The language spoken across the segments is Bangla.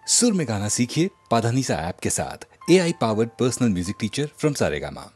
सुर में गाना सीखिए पाधानीसा ऐप के साथ। AI powered personal music teacher from Saregama.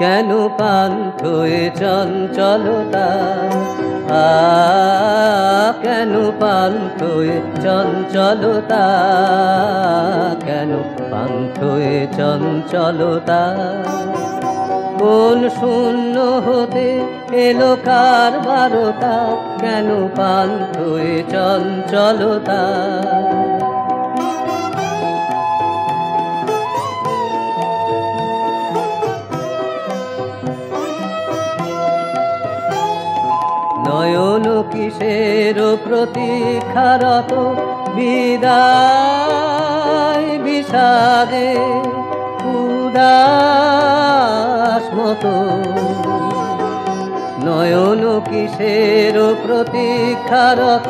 কেন পান্থয়ে চঞ্চলতা কেন পান্থয়ে চঞ্চলতা কেন পান্থয়ে চঞ্চলতা কোন শূন্য হতে এলো কার বারতা কেন পান্থয়ে চঞ্চলতা নয়ন কিসের প্রতীক্ষারত বিদায় বিষাদে উদাস মতো নয়ন কিসের প্রতীক্ষারত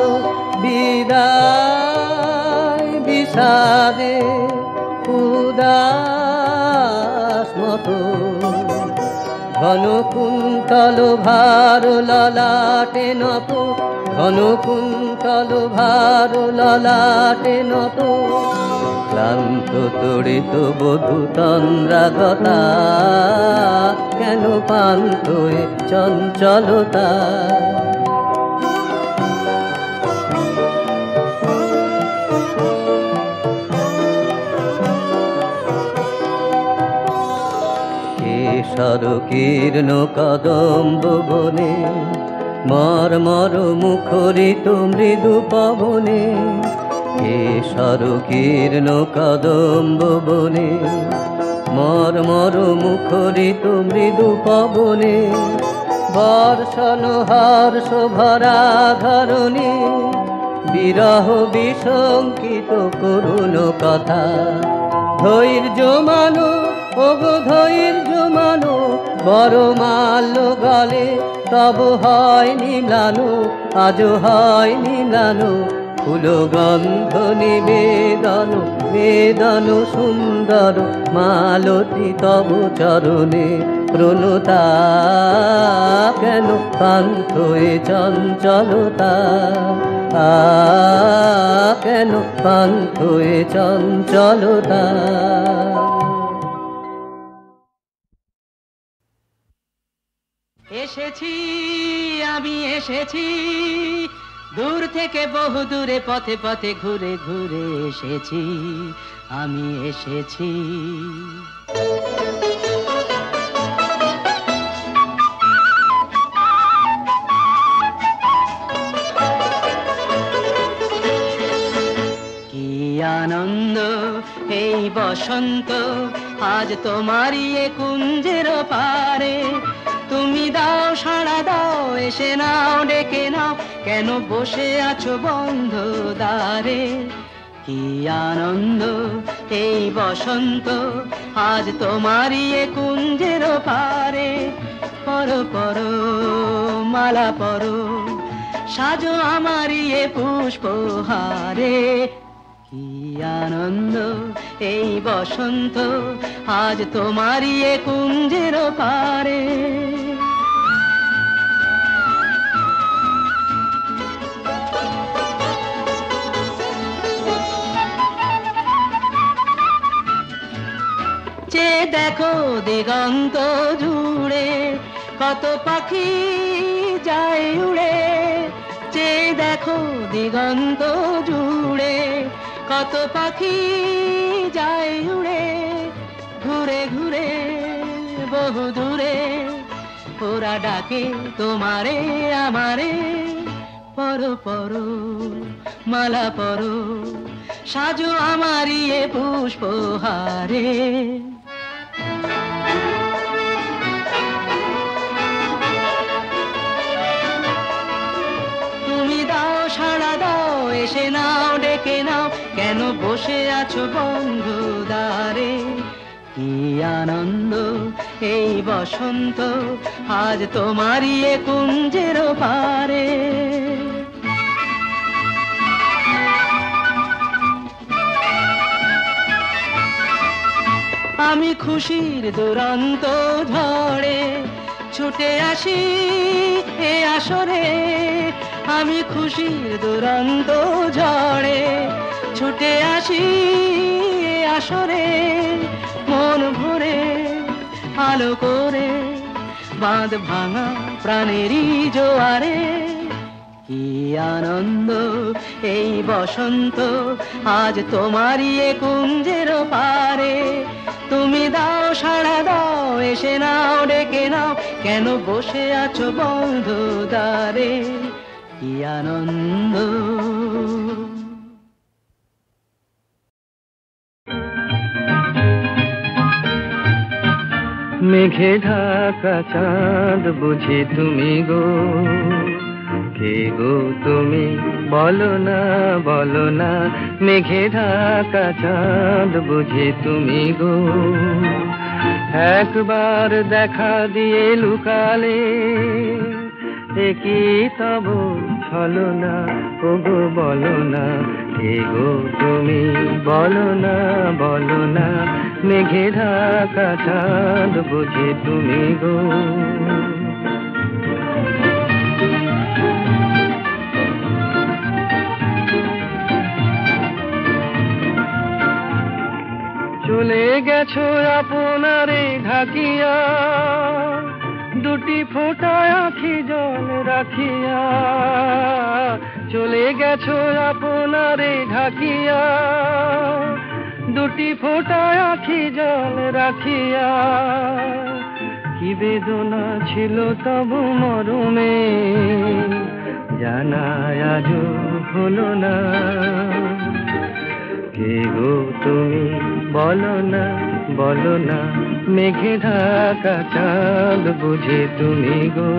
বিদায় বিষাদে উদাস মতো ঘন কুন্তল ভার ললাটে নত ঘন কুন্তল ভার ললাটে নত ক্লান্ত তড়িত বধূ তন্দ্রাগতা কেন পান্থয়ে চঞ্চলতা সরকীর্ণ কদম্ব বনে মর্মর মুখরিত মৃদু পবনে সরকীর্ণ কদম্ব বনে মর্মর মুখরিত মৃদু পবনে বর্ষণ হর্ষ ভরা ধরণী বিরহ বিশঙ্কিত করুণ কথা ধৈর্য মানো ওগো ধৈর্য মানো বড় মাল্য গলে তব হয় নিম্লানো আজও হয় নিম্লানো ফুল গন্ধ নিবেদন বেদন সুন্দর মালতী তব চরণে প্রণতা কেন পান্থ এ চঞ্চলতা কেন পান্থ এ চঞ্চলতা। এসেছি আমি এসেছি দূর থেকে বহু দূরে পথে পথে ঘুরে ঘুরে এসেছি আমি এসেছি। কি আনন্দ এই বসন্ত আজ তোমারই এ কুঞ্জের পারে তুমি দাও সাড়া দাও এসে নাও ডেকে নাও কেন বসে আছো বন্ধ দ্বারে। কি আনন্দ এই বসন্ত আজ তোমারই এ কুঞ্জের পারে পরো পরো মালা পরো সাজো আমারই এ পুষ্পহারে। কি আনন্দ এই বসন্ত আজ তোমারই এ কুঞ্জের পারে। চে দেখো দিগন্ত জুড়ে কত পাখি যায় উড়ে চে দেখো দিগন্ত জুড়ে কত পাখি যায় উড়ে ঘুরে ঘুরে বহু দূরে ওরা ডাকে তোমারে আমারে পরো পরো মালা পরো সাজো আমারই এ পুষ্পহারে। তুমি দাও সাড়া দাও এসে নাও ডেকে নাও কেন বসে আছো বন্ধ দ্বারে। কি আনন্দ এই বসন্ত আজ তোমারই এ কুঞ্জের পারে। আমি খুশির দুরন্ত ঝড়ে ছুটে আসি এ আসরে আমি খুশির দুরন্ত ঝড়ে ছুটে আসি এ আসরে মন ভরে আলো করে বাঁধ ভাঙা প্রাণেরই জোয়ারে। কি আনন্দ এই বসন্ত আজ তোমারই এ কুঞ্জের পারে তুমি দাও সাড়া দাও এসে নাও ডেকে নাও কেন বসে আছো বন্ধ দ্বারে। কি আনন্দ। মেঘে ঢাকা চাঁদ বুঝি তুমি গো কে গো তুমি বলো না মেঘে ঢাকা চাঁদ বুঝি তুমি গো একবার দেখা দিয়ে লুকালে কি তব ছলনা ও গো বলো না কে গো তুমি বলো না মেঘে ঢাকা চাঁদ বুঝি তুমি গো। চলে গেছো আপনারে ঢাকিয়া দুটি ফোঁটা আখি জল রাখিয়া চলে গেছো আপনারে ঢাকিয়া দুটি ফোঁটা আখি জল রাখিয়া কি বেদনা ছিল তবু মরমে জানা আজও হলো না কে গো তুমি বলো না বলো না মেঘে ঢাকা চাঁদ বুঝে তুমি গো।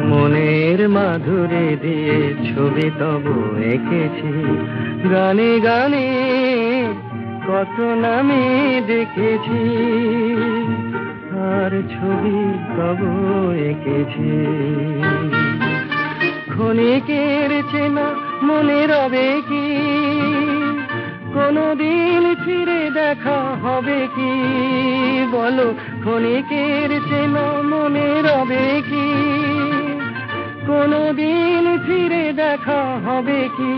মনের মাধুরী দিয়ে ছবি তব এঁকেছি, গানে গানে কত নামে দেখেছি, আর ছবি তব এঁকেছি। ক্ষণিকের চেনা মনে রবে কি, কোনদিন ফিরে দেখা হবে কি, বলো ক্ষণিকের চেনা মনে রবে কি, কোনদিন ফিরে দেখা হবে কি।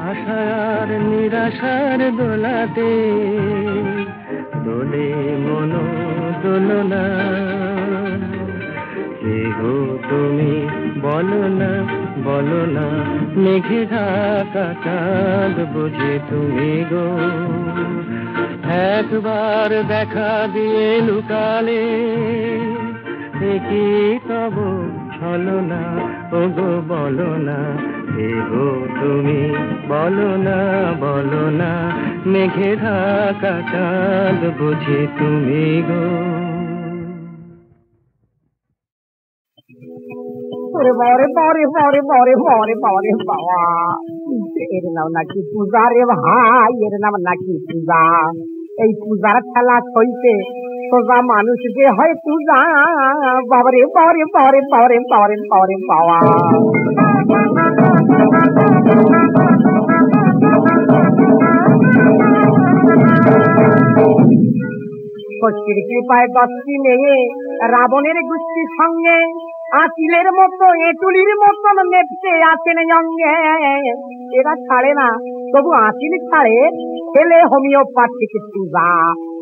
আশার নিরাশার দোলাতে দোলে মন দোলনা, কে গো তুমি বলো না, বলো না মেঘে ঢাকা চাঁদ বুঝে তুমি গো। একবার দেখা দিয়ে লুকালে কি তব ছলো না, ও গো বলো না, হে গো তুমি বলো না, বলো না মেঘে ঢাকা চাঁদ বুঝে তুমি গো। বাবারে বাবারে বাবারে বাবারে বাবারে বাবারে বাবা, এর নাম নাকি পূজা রে ভাই, এর নাম নাকি পূজা। এই পূজার খেলা চলতে সোজা মানুষ যে হয় পূজা। বাবারে বাবারে বাবারে বাবারে বাবারে বাবারে বাবা, ষষ্ঠীর কৃপায় 10টি মেয়ে রাবণের গোষ্ঠীর সঙ্গে আঁচিলের মতো এঁটুলির মতন নেপতে আছেন অঙ্গে। এরা ছাড়ে না, তবু আঁচিল ছাড়ে, ছেলে হোমিওপ্যাথিক পূজা।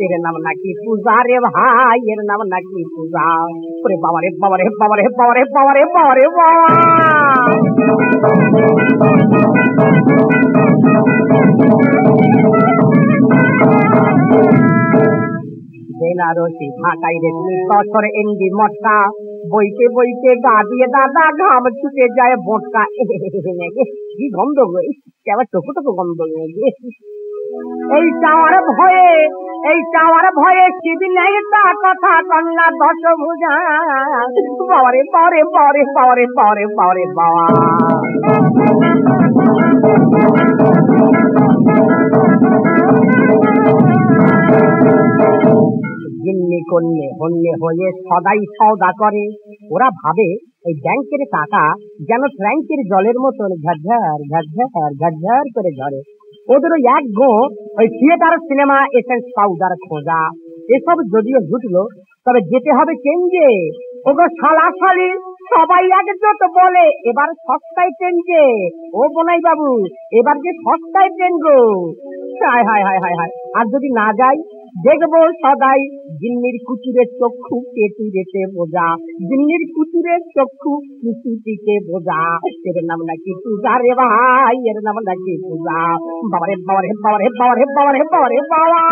এর নাম নাকি পূজা রে ভাই, এর নাম নাকি পূজা। ওরে বাবারে বাবারে বাবারে বাবারে বাবারে বাবারে বাবা, বেনারসি ঢাকাই রেশমি তসর এন্ডি মটকা, বইতে বইতে গা দিয়ে দাদা ঘাম ছুটে যায় বোটকা। কি গন্ধ গো, কেমন টুকু টুকু গন্ধ। এই চাওয়ার ভয়ে, এই চাওয়ার ভয়ে শিব নেই তা কথা কন্যা 10 ভুজা। বাবারে বাবারে বাবারে বাবারে বাবারে বাবারে বাবা, জিন্নি করলে হন্যে হয়ে সদাই সওদা করে। ওরা ভাবে এই ব্যাংকের টাকা যেন ট্যাঙ্কের জলের মতন ঝরঝর ঝরঝর ঝরঝর করে ঝরে। ওদের এক গো ওই থিয়েটার সিনেমা এসেন্স পাউডার খোঁজা। এসব যদিও জুটলো, তবে যেতে হবে চেঞ্জে। ওগো শালা শালি সবাই একজোট বলে এবার সস্তায় চেঞ্জে। ও বোনাই বাবু, এবার যে সস্তায় ট্রেন গো। হায় হায় হায় হায় হায়, আর যদি না যাই দেখবো সদাই জিন্নির কুচুরের চক্ষু কেটুরেতে বোঝা, জিন্নির কুচুরের চক্ষু কুচুটিকে বোঝা। এর নাম নাকি পূজা রে ভাই, এর নাম নাকি পূজা। বাবারে বাবারে বাবারে বাবারে বাবারে বাবারে বাবা,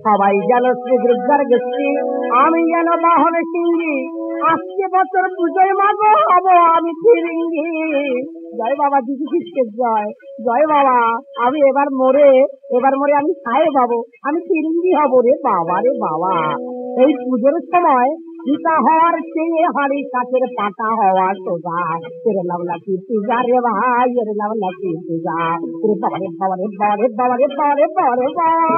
সবাই যেন শ্রীদুর্গার গোষ্ঠী, আমি যেন বাহন সিংহী। আজকে বছর পুজোয় মাগো হব আমি ফিরিঙ্গি। জয় বাবা দিদি কৃষ্ণের জয়, জয় বাবা। আমি এবার মরে আমি খায়ে পাবো, আমি ফিরিঙ্গি হব রে বাবা রে বাবা। এই পুজোর সময় পিতা হওয়ার চেয়ে হাড়ি কাছের পাতা হওয়া সোজা। এর নাম নাকি পূজা রে ভাই, এর নাম নাকি পূজা। বাবারে বাবারে বাবারে বাবারে বাবারে বাবারে বাবা,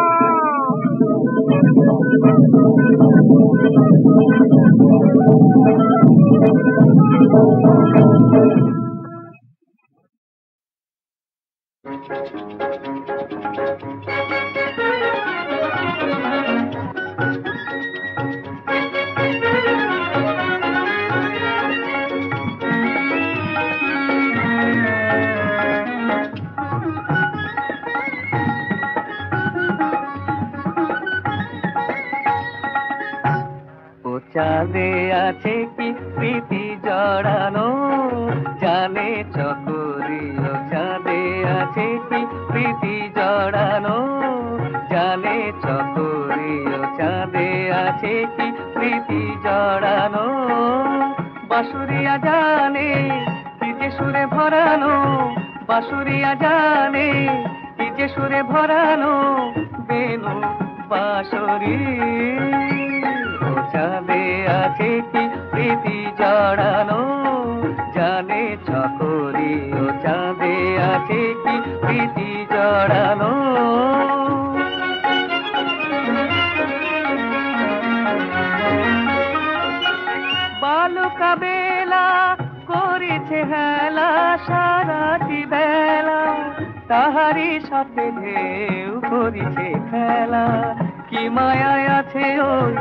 চাঁদে আছে কি প্রীতি জড়ানো, জানে চকরি ও চাঁদে আছে কি চকরি ও চাঁদে আছে কি প্রীতি জড়ানো, বাঁশুরিয়া জানে কি যে সুরে ভরানো, বাঁশুরিয়া জানে কি যে সুরে ভরানো, বেনু বাঁশরি ও চাঁদে আছে কি প্রীতি জড়ানো, জানে চকরি ও চাঁদে আছে কি প্রীতি জড়ানো। বালুকা বেলা করেছে হেলা সারাটি বেলা, তাহারি সাথে ঢেউ করেছে খেলা, কি মায়ায় আছে ওই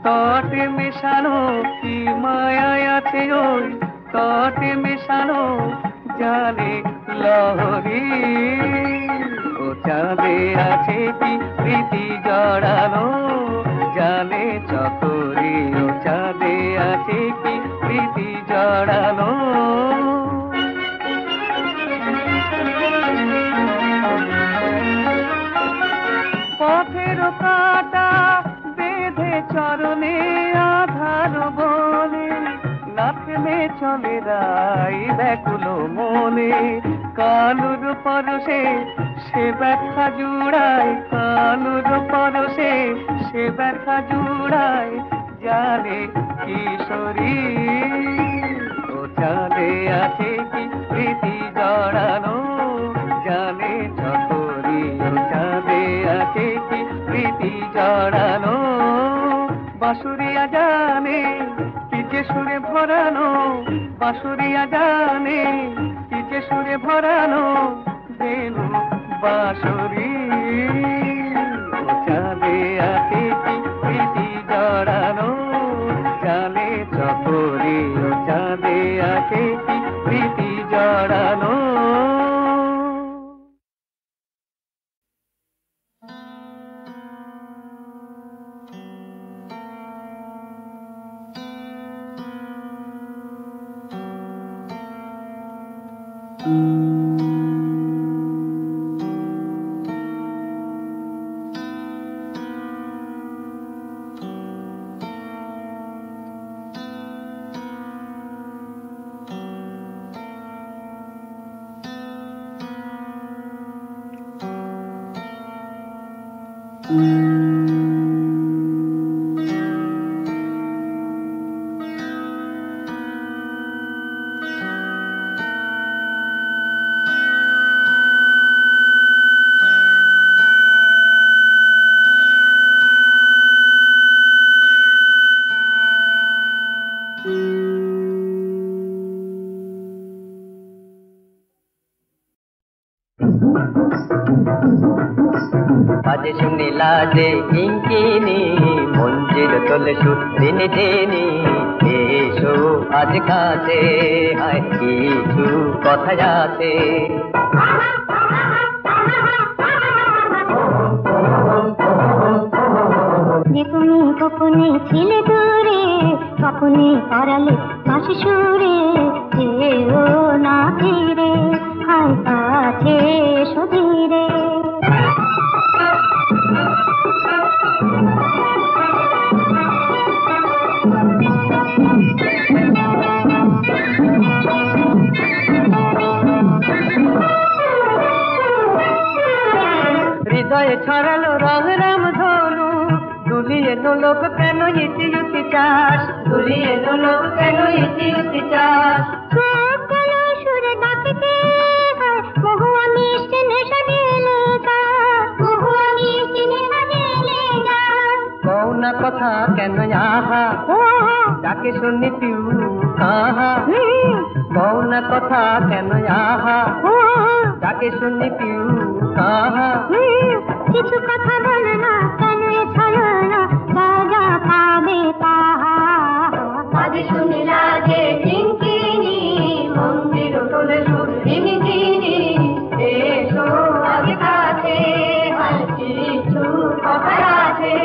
তটে মেশানো, কি মায়ায় আছে ওই তটে মেশানো, জানে লহরী ও চাঁদে আছে কি প্রীতি জড়ানো, জানে চকরি ও চাঁদে আছে কি প্রীতি জড়ানো। পথের কাটা বেঁধে চরণে আধার বনে, না থেমে চলে রাই ব্যাকুল মনে, কানুর পরশে সে ব্যথা জুড়ায়, কানুর পরশে সে ব্যথা জুড়ায়, জানে কিশোরী ও চাঁদে আছে কি প্রীতি জড়ানো, জানে চকরি ও চাঁদে আছে কি প্রীতি জড়ানো, বাঁশুরিয়া জানে কি যে সুরে ভরানো, বাঁশুরিয়া জানে কি যে সুরে ভরানো, বেনু বাঁশরি ও চাঁদে আছে কি প্রীতি জড়ানো, জানে চকরি ও চাঁদে আছে কি প্রীতি জড়ানো। আজ শুনিলা যে কিঙ্কিনি মঞ্জির তোলে সুদিনী দিনী, এসো আজ কাছে হায় কিছু কথা আছে। যে তুমি গোপনে ছিলে দূরে, স্বপ্নে করালে হাসি সুরে, যেও না ফিরে হায় কাছে এসো ধীরে। হৃদয়ে ছড়ালো রং রাম ধনু, দুলিয়ে দোলক কেন ইতি ইতি চাস, দুলিয়ে দোলক কেন ইতি ইতি চাস। চোখ গেল সুরে ডাকিতে হায় মহুয়া মিষ্টি নেশা দিলে গান, মহুয়া মিষ্টি নেশা দিলে গান। কও না কথা কেন আহা ডাকে শুনি পিউ কাহা, কও না কথা কেন আহা ডাকে শুনি পিউ কাহা। কিছু কথা বল না কেন ছাড়ো না, রাজা পাবে তাহা। আজ শুনিলা যে কিঙ্কিনি মন্দির তোলে সুদিনী দিনী, এসো আজ কাছে হায় কিছু কথা আছে।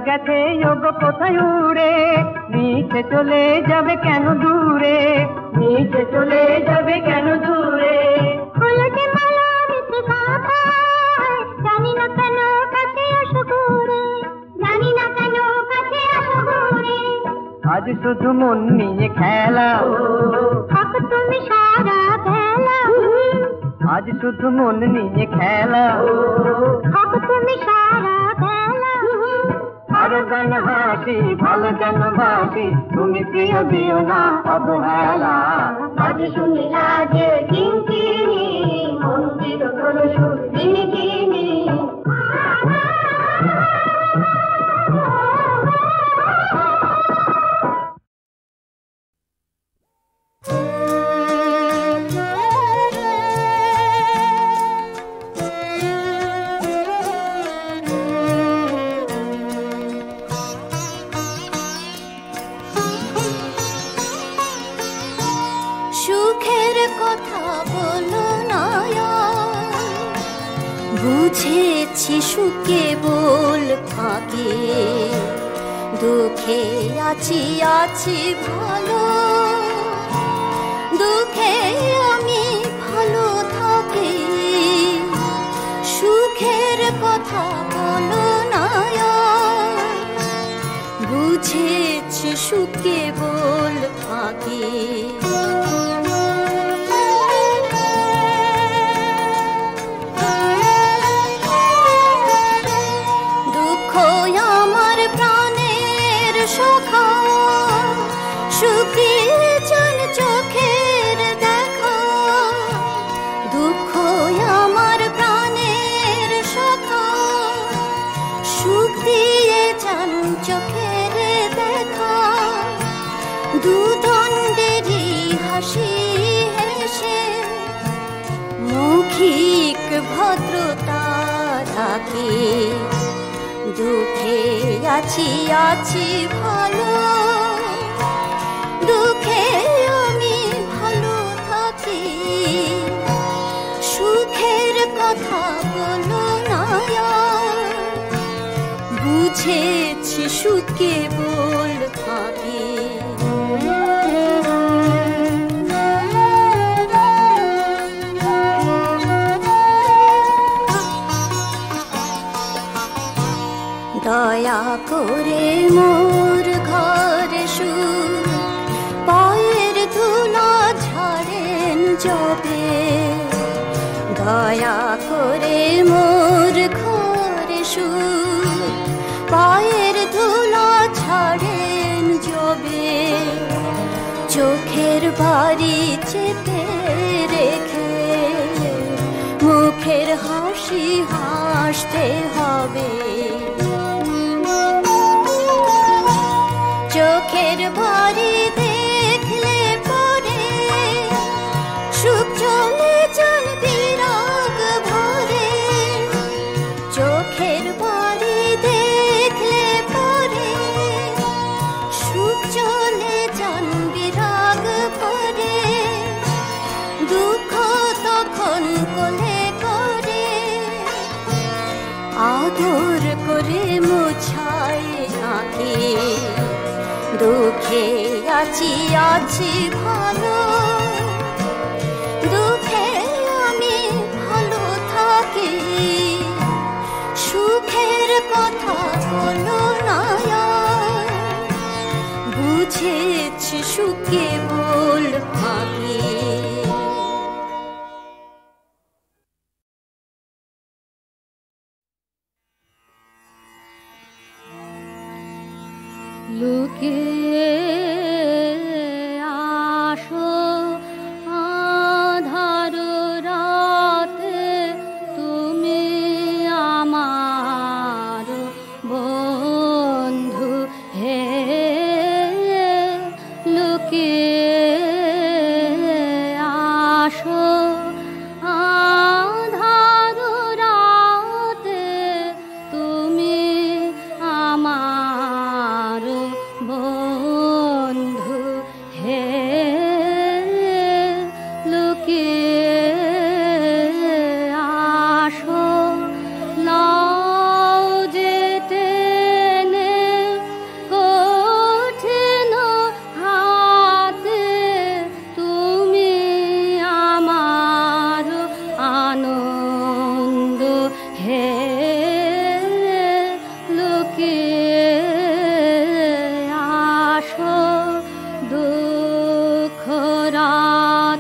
গেছে ওগো কোথায় উড়ে, নিচে চলে যাবে কেন দূরে, নিচে চলে যাবে কেন দূরে। হলো যে মালা দিতে কথা, জানি না কেন কাছে আসো ঘুরে, জানি না কেন কাছে আসো ঘুরে। আজ শুধু মন নিয়ে খেলা, থাকো তুমি সারা বেলা, আজ শুধু মন নিয়ে খেলা, থাকো তুমি সারা বেলা। আরো গান হাসি ভালো যেন বাসি, তুমি প্রিয় দিও না অবহেলা। আজ শুনি লাগে কিঙ্কিনি, মন্দির তোলো সুর রিমিঝিমি। সুখের কথা বলো না, বুঝেছি সুখে বল ফাঁকে, দুঃখে আছি আছি ভালো, দুঃখে আমি ভালো থাকি। সুখের কথা বলো না, বুঝেছি সুখে বল ফাঁকে। দুঃখ আমার প্রাণের সখা, সুখী জন চোখের দেখা। দুঃখ আমার প্রাণের সখা, সুখ দিয়ে জন চোখের দেখা। দুদণ্ডেরই হাসি হেসে মৌখিক ভদ্রতা থাকে, দুঃখে আছি আছি ভালো, দুঃখে আমি ভালো থাকি। সুখের কথা বলো না, বুঝেছি সুখে বল ফাঁকে। দয়া করে মোর ঘরে সুখ, পায়ের ধুলা ঝাড়েন যবে। দয়া করে মোর ঘরে সুখ, পায়ের ধুলা ছাড়েন যবে। চোখের বাড়ি চেপে রেখে মুখের হাসি হাসতে হবে। চোখের বাড়ি দেখলে পরে সুখ চলে যান বিরাগ ভরে। চোখের বাড়ি দেখলে পরে সুখ চলে যান বিরাগ ভরে। দুঃখ তখন কোলে করে আদর করে মুছায় আঁখি। দুঃখে আছি আছি ভালো, দুঃখে আমি ভালো থাকি। সুখের কথা বলো না, বুঝেছি সুখে বল ফাঁকি। লুকিয়ে আসো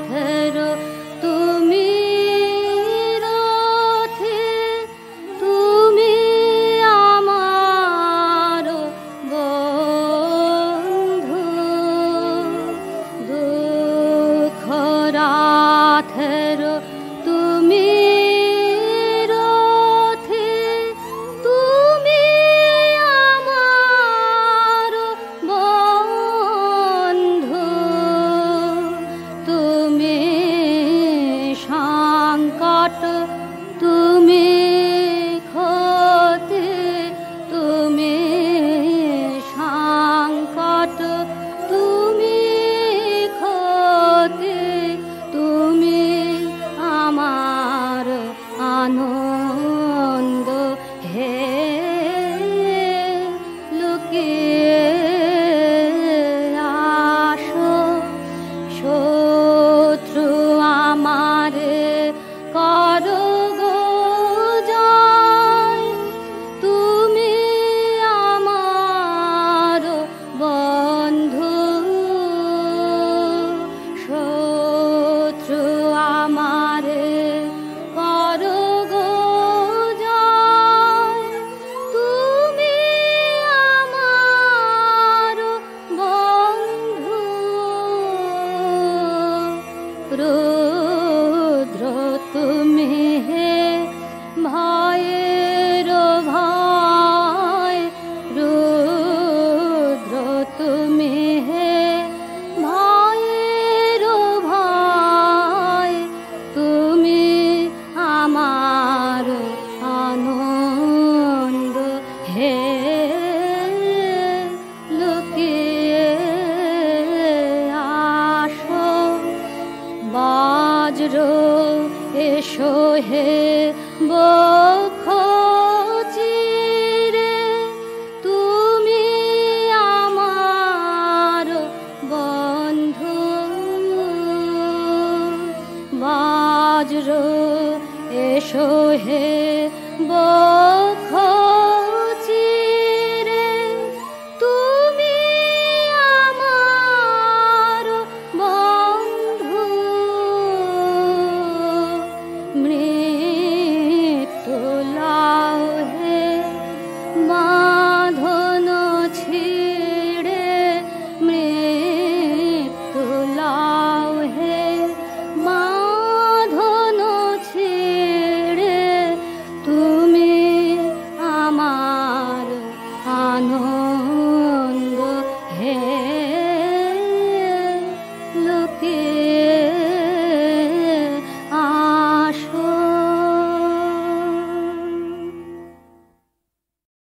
রাথের তুমি রথে, তুমি আমার বন্ধু। দুঃখ রাথের তুমি রথে, তুমি আমার বন্ধু। তুমি সংকট, তুমি ক্ষতি, তুমি সংকট, তুমি ক্ষতি, তুমি আমার আনন্দ। হে লুকিয়ে আসো, শত্রু আমারে করো গো জয়, তুমি আমার বন্ধু। শত্রু আমারে করো গো জয়, তুমি আমার বন্ধু। রুদ্র তুমি হে ভয়ের ভয়, রুদ্র তুমি হে ভয়ের ভয়, তুমি আমার আনন্দ। হে লুকিয়ে আসো, বজ্র এসো হে বক্ষ চিরে, তুমি আমার বন্ধু। বজ্র এসো হে বক্ষ